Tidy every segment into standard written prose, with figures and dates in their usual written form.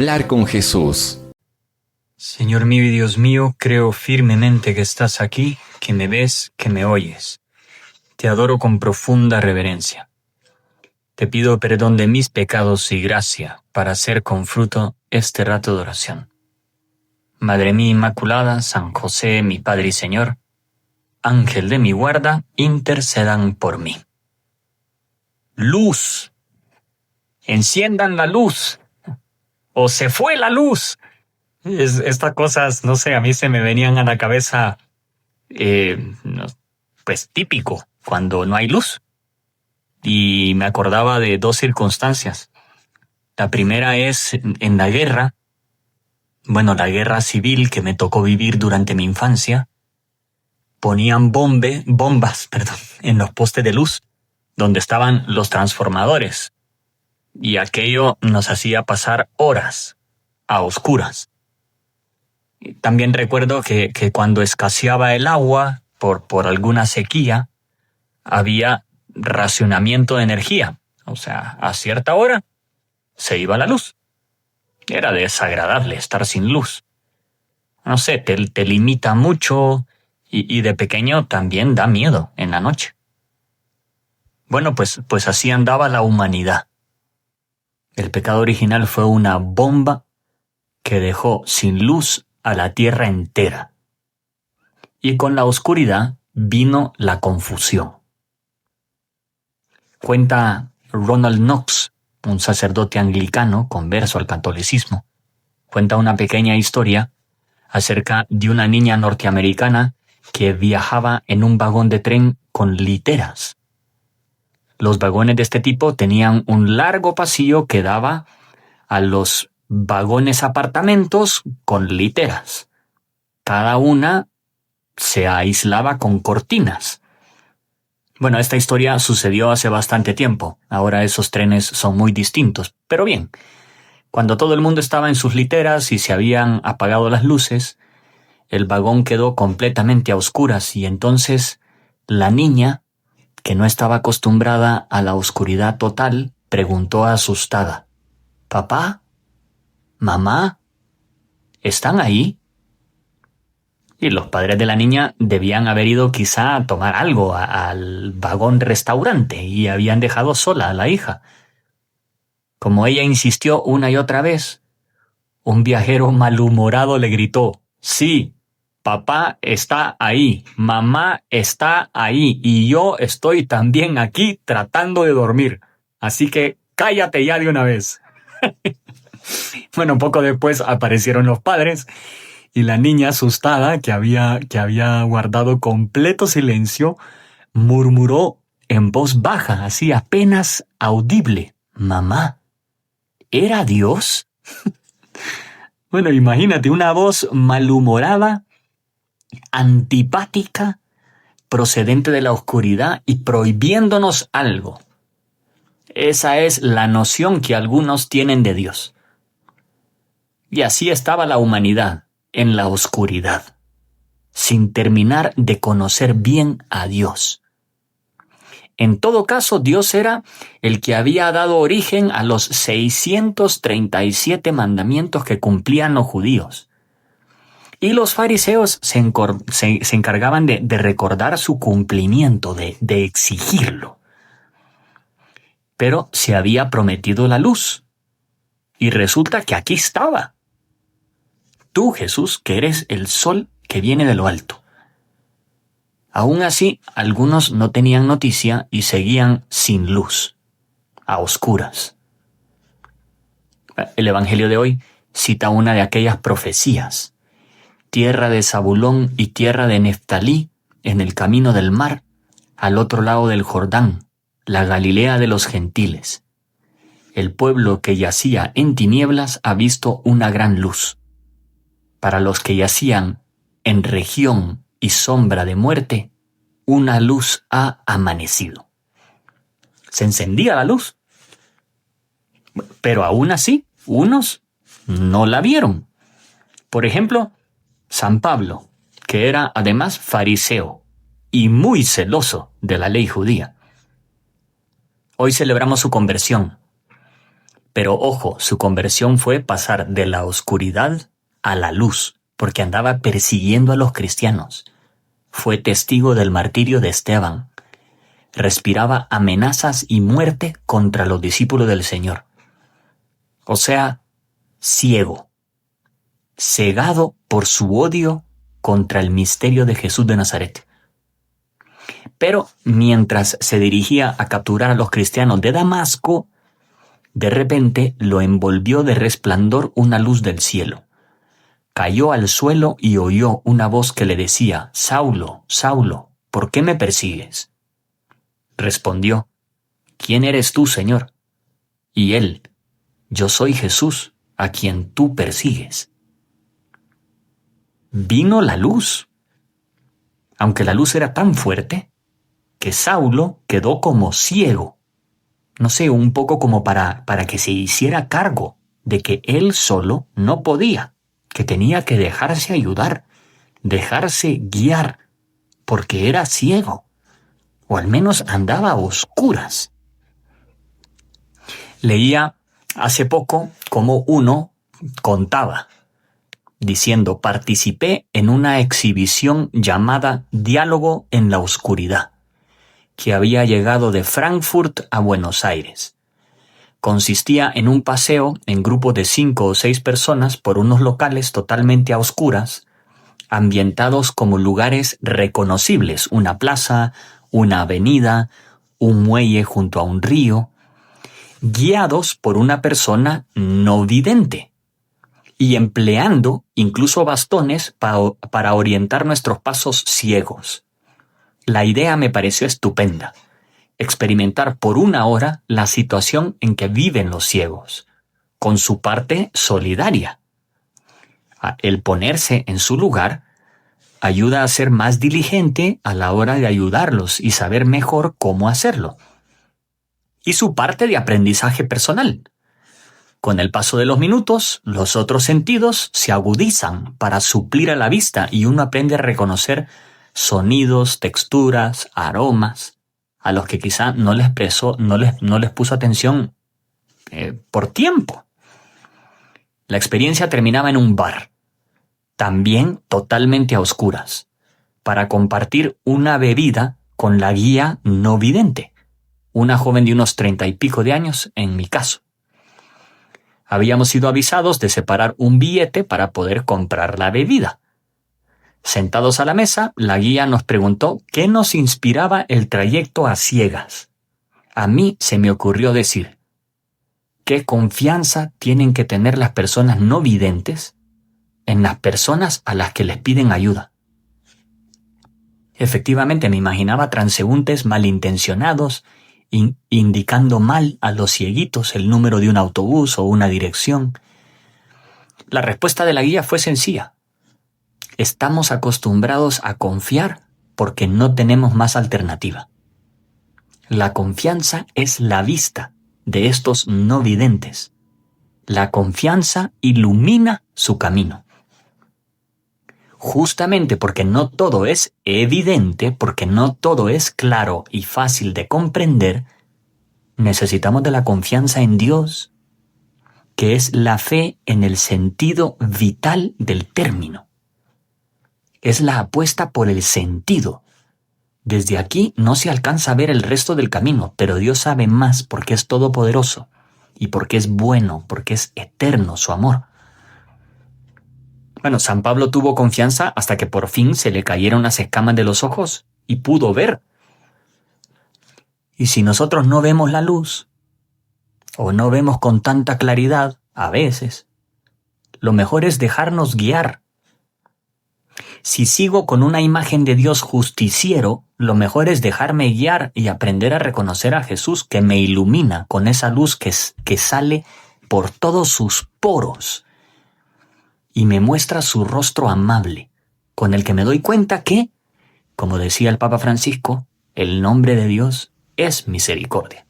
Hablar con Jesús. Señor mío y Dios mío, creo firmemente que estás aquí, que me ves, que me oyes. Te adoro con profunda reverencia. Te pido perdón de mis pecados y gracia para hacer con fruto este rato de oración. Madre mía Inmaculada, San José, mi Padre y Señor, Ángel de mi guarda, intercedan por mí. Luz. Enciendan la luz. O se fue la luz. Estas cosas, no sé, a mí se me venían a la cabeza, pues típico, cuando no hay luz. Y me acordaba de dos circunstancias. La primera es en la guerra, la guerra civil que me tocó vivir durante mi infancia. Ponían bombas en los postes de luz, donde estaban los transformadores. Y aquello nos hacía pasar horas a oscuras. También recuerdo que cuando escaseaba el agua por alguna sequía, había racionamiento de energía. O sea, a cierta hora se iba la luz. Era desagradable estar sin luz. No sé, te limita mucho y de pequeño también da miedo en la noche. Bueno, pues así andaba la humanidad. El pecado original fue una bomba que dejó sin luz a la tierra entera. Y con la oscuridad vino la confusión. Cuenta Ronald Knox, un sacerdote anglicano converso al catolicismo, cuenta una pequeña historia acerca de una niña norteamericana que viajaba en un vagón de tren con literas. Los vagones de este tipo tenían un largo pasillo que daba a los vagones apartamentos con literas. Cada una se aislaba con cortinas. Bueno, esta historia sucedió hace bastante tiempo. Ahora esos trenes son muy distintos. Pero bien, cuando todo el mundo estaba en sus literas y se habían apagado las luces, el vagón quedó completamente a oscuras y entonces la niña, que no estaba acostumbrada a la oscuridad total, preguntó asustada: «¿Papá? ¿Mamá? ¿Están ahí?» Y los padres de la niña debían haber ido quizá a tomar algo al vagón restaurante y habían dejado sola a la hija. Como ella insistió una y otra vez, un viajero malhumorado le gritó: «Sí, papá está ahí, mamá está ahí y yo estoy también aquí tratando de dormir. Así que cállate ya de una vez». Bueno, poco después aparecieron los padres y la niña, asustada, que había guardado completo silencio, murmuró en voz baja, así apenas audible: «Mamá, ¿era Dios?» Bueno, imagínate, una voz malhumorada, antipática, procedente de la oscuridad y prohibiéndonos algo. Esa es la noción que algunos tienen de Dios. Y así estaba la humanidad, en la oscuridad, sin terminar de conocer bien a Dios. En todo caso, Dios era el que había dado origen a los 637 mandamientos que cumplían los judíos. Y los fariseos se encargaban de recordar su cumplimiento, de exigirlo. Pero se había prometido la luz. Y resulta que aquí estaba. Tú, Jesús, que eres el sol que viene de lo alto. Aún así, algunos no tenían noticia y seguían sin luz, a oscuras. El Evangelio de hoy cita una de aquellas profecías: tierra de Zabulón y tierra de Neftalí, en el camino del mar, al otro lado del Jordán, la Galilea de los gentiles. El pueblo que yacía en tinieblas ha visto una gran luz. Para los que yacían en región y sombra de muerte, una luz ha amanecido. Se encendía la luz. Pero aún así, unos no la vieron. Por ejemplo, San Pablo, que era además fariseo y muy celoso de la ley judía. Hoy celebramos su conversión. Pero ojo, su conversión fue pasar de la oscuridad a la luz, porque andaba persiguiendo a los cristianos. Fue testigo del martirio de Esteban. Respiraba amenazas y muerte contra los discípulos del Señor. O sea, ciego, cegado por su odio contra el misterio de Jesús de Nazaret. Pero mientras se dirigía a capturar a los cristianos de Damasco, de repente lo envolvió de resplandor una luz del cielo. Cayó al suelo y oyó una voz que le decía: Saulo, Saulo, ¿por qué me persigues? Respondió: ¿Quién eres tú, Señor? Y él: Yo soy Jesús, a quien tú persigues. Vino la luz, aunque la luz era tan fuerte que Saulo quedó como ciego. No sé, un poco como para que se hiciera cargo de que él solo no podía, que tenía que dejarse ayudar, dejarse guiar, porque era ciego, o al menos andaba a oscuras. Leía hace poco cómo uno contaba, diciendo: participé en una exhibición llamada Diálogo en la Oscuridad, que había llegado de Frankfurt a Buenos Aires. Consistía en un paseo en grupos de 5 o 6 personas por unos locales totalmente a oscuras, ambientados como lugares reconocibles: una plaza, una avenida, un muelle junto a un río, guiados por una persona no vidente y empleando incluso bastones para orientar nuestros pasos ciegos. La idea me pareció estupenda: experimentar por una hora la situación en que viven los ciegos, con su parte solidaria. El ponerse en su lugar ayuda a ser más diligente a la hora de ayudarlos y saber mejor cómo hacerlo. Y su parte de aprendizaje personal. Con el paso de los minutos, los otros sentidos se agudizan para suplir a la vista y uno aprende a reconocer sonidos, texturas, aromas, a los que quizá no les puso atención por tiempo. La experiencia terminaba en un bar, también totalmente a oscuras, para compartir una bebida con la guía no vidente, una joven de unos 30 y pico de años en mi caso. Habíamos sido avisados de separar un billete para poder comprar la bebida. Sentados a la mesa, la guía nos preguntó qué nos inspiraba el trayecto a ciegas. A mí se me ocurrió decir: ¿qué confianza tienen que tener las personas no videntes en las personas a las que les piden ayuda? Efectivamente, me imaginaba transeúntes malintencionados indicando mal a los cieguitos el número de un autobús o una dirección. La respuesta de la guía fue sencilla: estamos acostumbrados a confiar porque no tenemos más alternativa. La confianza es la vista de estos no videntes. La confianza ilumina su camino. Justamente porque no todo es evidente, porque no todo es claro y fácil de comprender, necesitamos de la confianza en Dios, que es la fe en el sentido vital del término. Es la apuesta por el sentido. Desde aquí no se alcanza a ver el resto del camino, pero Dios sabe más porque es todopoderoso y porque es bueno, porque es eterno su amor. Bueno, San Pablo tuvo confianza hasta que por fin se le cayeron las escamas de los ojos y pudo ver. Y si nosotros no vemos la luz, o no vemos con tanta claridad, a veces, lo mejor es dejarnos guiar. Si sigo con una imagen de Dios justiciero, lo mejor es dejarme guiar y aprender a reconocer a Jesús que me ilumina con esa luz que sale por todos sus poros y me muestra su rostro amable, con el que me doy cuenta que, como decía el Papa Francisco, el nombre de Dios es misericordia.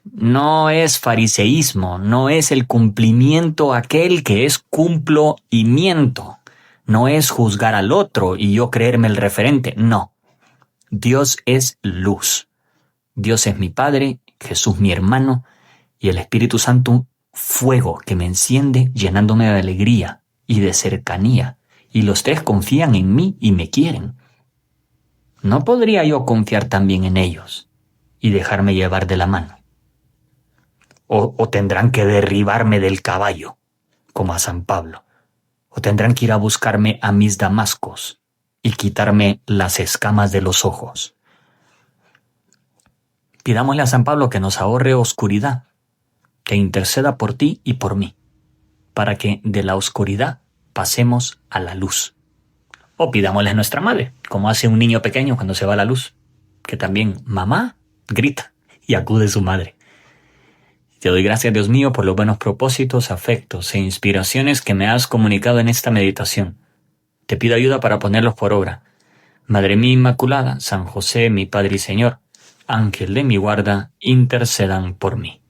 No es fariseísmo, no es el cumplimiento aquel que es cumplo y miento. No es juzgar al otro y yo creerme el referente, no. Dios es luz. Dios es mi Padre, Jesús mi hermano, y el Espíritu Santo fuego que me enciende llenándome de alegría y de cercanía, y los tres confían en mí y me quieren. ¿No podría yo confiar también en ellos y dejarme llevar de la mano? ¿O tendrán que derribarme del caballo, como a San Pablo? ¿O tendrán que ir a buscarme a mis damascos y quitarme las escamas de los ojos? Pidámosle a San Pablo que nos ahorre oscuridad, que interceda por ti y por mí, para que de la oscuridad pasemos a la luz. O pidámosle a nuestra madre, como hace un niño pequeño cuando se va a la luz, que también mamá grita y acude su madre. Te doy gracias, Dios mío, por los buenos propósitos, afectos e inspiraciones que me has comunicado en esta meditación. Te pido ayuda para ponerlos por obra. Madre mía Inmaculada, San José, mi Padre y Señor, Ángel de mi guarda, intercedan por mí.